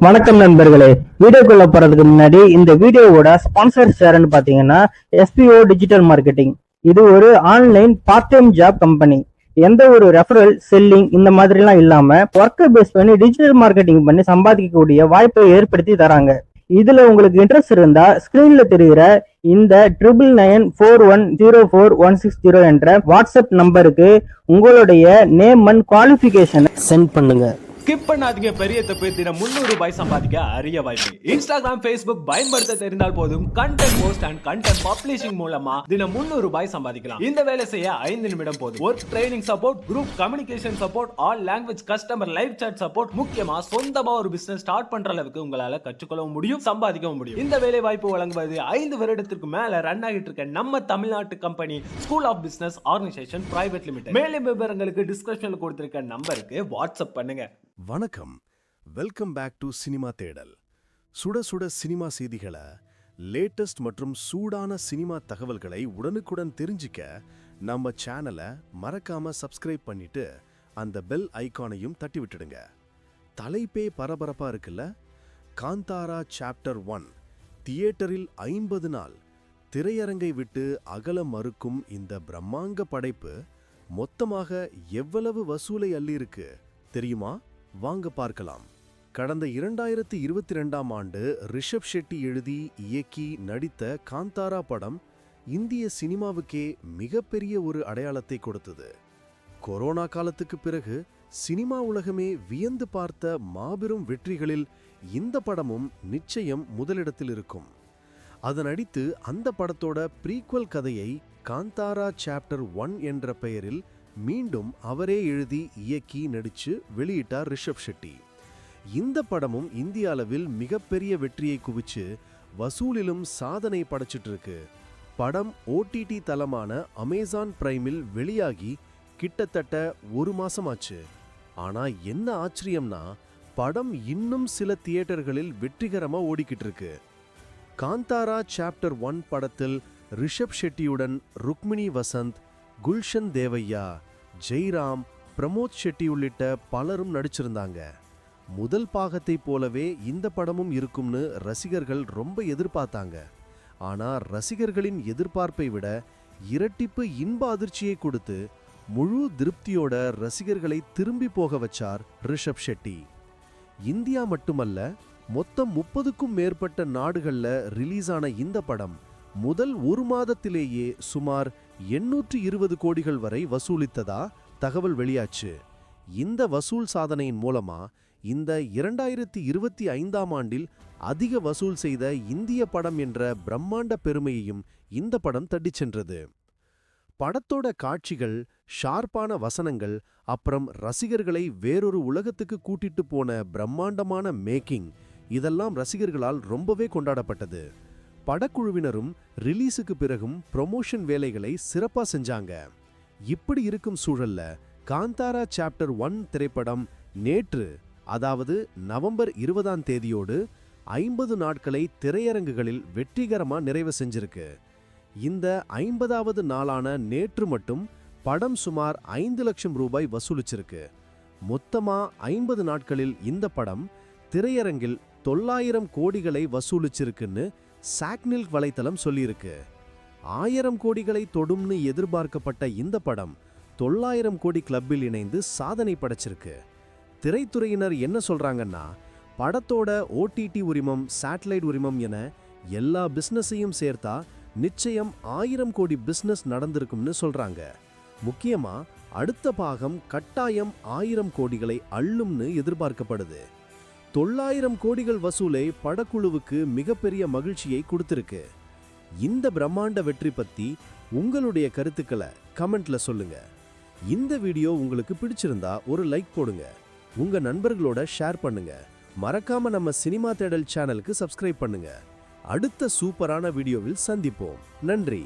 வணக்கம் நண்பர்களே. வீடியோக்குள்ள போறதுக்கு முன்னாடி இந்த வீடியோவோட ஸ்பான்சர் யாருன்னு பாத்தீங்கன்னா SPO டிஜிட்டல் மார்க்கெட்டிங். இது ஒரு online part time job company. எந்த ஒரு ரெஃபரல் செல்லிங் இந்த மாதிரி எல்லாம் இல்லாம ஒர்க்கை பேஸ் பண்ணி டிஜிட்டல் மார்க்கெட்டிங் பண்ணி சம்பாதிக்கக்கூடிய வாய்ப்பை ஏற்படுத்தி தராங்க. இதுல உங்களுக்கு இன்ட்ரெஸ்ட் இருந்தா ஸ்கிரீன்ல தெரிகிற இந்த 9994104160 என்ற வாட்ஸ்அப் நம்பருக்கு உங்களுடைய நேம் அண்ட் குவாலிஃபிகேஷனை சென்ட் பண்ணுங்க. ஸ்கிப் பண்ணாதீங்க. பெரிய தப்பு. தினம் 300 ரூபாய் சம்பாதிக்க அரிய வாய்ப்பு. இன்ஸ்டாகிராம், Facebook பயன்படுத்த தெரிந்தால் போதும். Content post and content publishing மூலமா தினம் 300 ரூபாய் சம்பாதிக்கலாம். இந்த வேலை செய்ய 5 நிமிடம் போதும். Work training support, group communication support, all language customer live chat support, முக்கியமா சொந்தமா ஒரு பிசினஸ் ஸ்டார்ட் பண்ற அளவுக்கு உங்களால கற்றுக்கொள்ளவும் முடியும், சம்பாதிக்கவும் முடியும். இந்த வேலை வாய்ப்பு வழங்குவது 5 வருடத்திற்கு மேல ரன் ஆகிட்டு இருக்க நம்ம தமிழ்நாட்டு company school of business organisation private limited. மேலும் விவரங்களுக்கு டிஸ்கிரிப்ஷன்ல கொடுத்திருக்க நம்பருக்கு வாட்ஸ்அப் பண்ணுங்க. வணக்கம், வெல்கம் பேக் டு சினிமா தேடல். சுட சுட சினிமா செய்திகளை, லேட்டஸ்ட் மற்றும் சூடான சினிமா தகவல்களை உடனுக்குடன் தெரிஞ்சிக்க நம்ம சேனலை மறக்காம சப்ஸ்கிரைப் பண்ணிட்டு அந்த பெல் ஐகானையும் தட்டி விட்டுடுங்க. தலைப்பே பரபரப்பா இருக்குல்ல. காந்தாரா சாப்டர் 1 தியேட்டரில் 50 நாள் திரையரங்கை விட்டு அகல மறுக்கும் இந்த பிரம்மாண்ட படைப்பு மொத்தமாக எவ்வளவு வசூலை அள்ளியிருக்கு தெரியுமா? வாங்க பார்க்கலாம். கடந்த 2022ஆம் ஆண்டு ரிஷப் ஷெட்டி எழுதி இயக்கி நடித்த காந்தாரா படம் இந்திய சினிமாவுக்கே மிகப்பெரிய ஒரு அடையாளத்தை கொடுத்தது. கொரோனா காலத்துக்கு பிறகு சினிமா உலகமே வியந்து பார்த்த மாபெரும் வெற்றிகளில் இந்த படமும் நிச்சயம் முதலிடத்தில் இருக்கும். அதனடித்து அந்த படத்தோட ப்ரீக்வல் கதையை காந்தாரா சாப்டர் 1 என்ற பெயரில் மீண்டும் அவரே எழுதி இயக்கி நடிச்சு வெளியிட்டார் ரிஷப் ஷெட்டி. இந்த படமும் இந்திய அளவில் மிகப்பெரிய வெற்றியை குவிச்சு வசூலிலும் சாதனை படைச்சிட்டு இருக்கு. படம் OTT தளமான அமேசான் பிரைமில் வெளியாகி கிட்டத்தட்ட 1 மாசமாச்சு. ஆனா என்ன ஆச்சரியம்னா, படம் இன்னும் சில தியேட்டர்களில் வெற்றிகரமா ஓடிக்கிட்டு இருக்கு. காந்தாரா சாப்டர் 1 படத்தில் ரிஷப் ஷெட்டியுடன் ருக்மிணி வசந்த், குல்ஷன் தேவையா, ஜெய்ராம், பிரமோத் ஷெட்டி உள்ளிட்ட பலரும் நடிச்சிருந்தாங்க. முதல் பாகத்தை போலவே இந்த படமும் இருக்கும்னு ரசிகர்கள் ரொம்ப எதிர்பார்த்தாங்க. ஆனா ரசிகர்களின் எதிர்பார்ப்பை விட இரட்டிப்பு இன்ப அதிர்ச்சியை கொடுத்து முழு திருப்தியோட ரசிகர்களை திரும்பி போக வச்சார் ரிஷப் ஷெட்டி. இந்தியா மட்டுமல்ல, மொத்தம் 30க்கும் மேற்பட்ட நாடுகள்ல ரிலீஸ் ஆன இந்த படம் முதல் 1 மாதத்திலேயே சுமார் 820 கோடிகள் வரை வசூலித்ததா தகவல் வெளியாச்சு. இந்த வசூல் சாதனையின் மூலமா இந்த 2025ஆம் ஆண்டில் அதிக வசூல் செய்த இந்திய படம் என்ற பிரம்மாண்ட பெருமையையும் இந்த படம் தட்டிச் சென்றது. படத்தோட காட்சிகள், ஷார்ப்பான வசனங்கள், அப்புறம் ரசிகர்களை வேறொரு உலகத்துக்கு கூட்டிட்டு போன பிரம்மாண்டமான மேக்கிங், இதெல்லாம் ரசிகர்களால் ரொம்பவே கொண்டாடப்பட்டது. படக்குழுவினரும் ரிலீஸுக்கு பிறகும் ப்ரொமோஷன் வேலைகளை சிறப்பா செஞ்சாங்க. இப்படி இருக்கும் சூழல்ல காந்தாரா சாப்டர் 1 திரைப்படம் நேற்று, அதாவது நவம்பர் 20ஆம் தேதியோடு 50 நாட்களை திரையரங்குகளில் வெற்றிகரமா நிறைவு செஞ்சிருக்கு. இந்த 50வது நாளான நேற்று மட்டும் படம் சுமார் 5 லட்சம் ரூபாய் வசூலிச்சிருக்கு. மொத்தமா 50 நாட்களில் இந்த படம் திரையரங்கில் 900 கோடிகளை வசூலிச்சிருக்குன்னு சாக்னில் வலைத்தளம் சொல்லியிருக்கு. 1000 கோடிகளை தொடும்னு எதிர்பார்க்கப்பட்ட இந்த படம் 900 கோடி கிளப்பில் இணைந்து சாதனை படைச்சிருக்கு. திரைத்துறையினர் என்ன சொல்றாங்கன்னா, படத்தோட OTT உரிமம், சேட்டலைட் உரிமம் என எல்லா பிசினஸையும் சேர்த்தா நிச்சயம் 1000 கோடி பிசினஸ் நடந்திருக்கும்னு சொல்றாங்க. முக்கியமா அடுத்த பாகம் கட்டாயம் 1000 கோடிகளை அள்ளும்னு எதிர்பார்க்கப்படுது. 900 கோடிகள் வசூலை படக்குழுவுக்கு மிகப்பெரிய மகிழ்ச்சியை கொடுத்திருக்கு. இந்த பிரம்மாண்ட வெற்றி பத்தி உங்களுடைய கருத்துக்களை கமெண்ட்ல சொல்லுங்க. இந்த வீடியோ உங்களுக்கு பிடிச்சிருந்தா ஒரு லைக் போடுங்க, உங்க நண்பர்களோட ஷேர் பண்ணுங்க. மறக்காம நம்ம சினிமா தேடல் சேனலுக்கு சப்ஸ்கிரைப் பண்ணுங்க. அடுத்த சூப்பரான வீடியோவில் சந்திப்போம். நன்றி.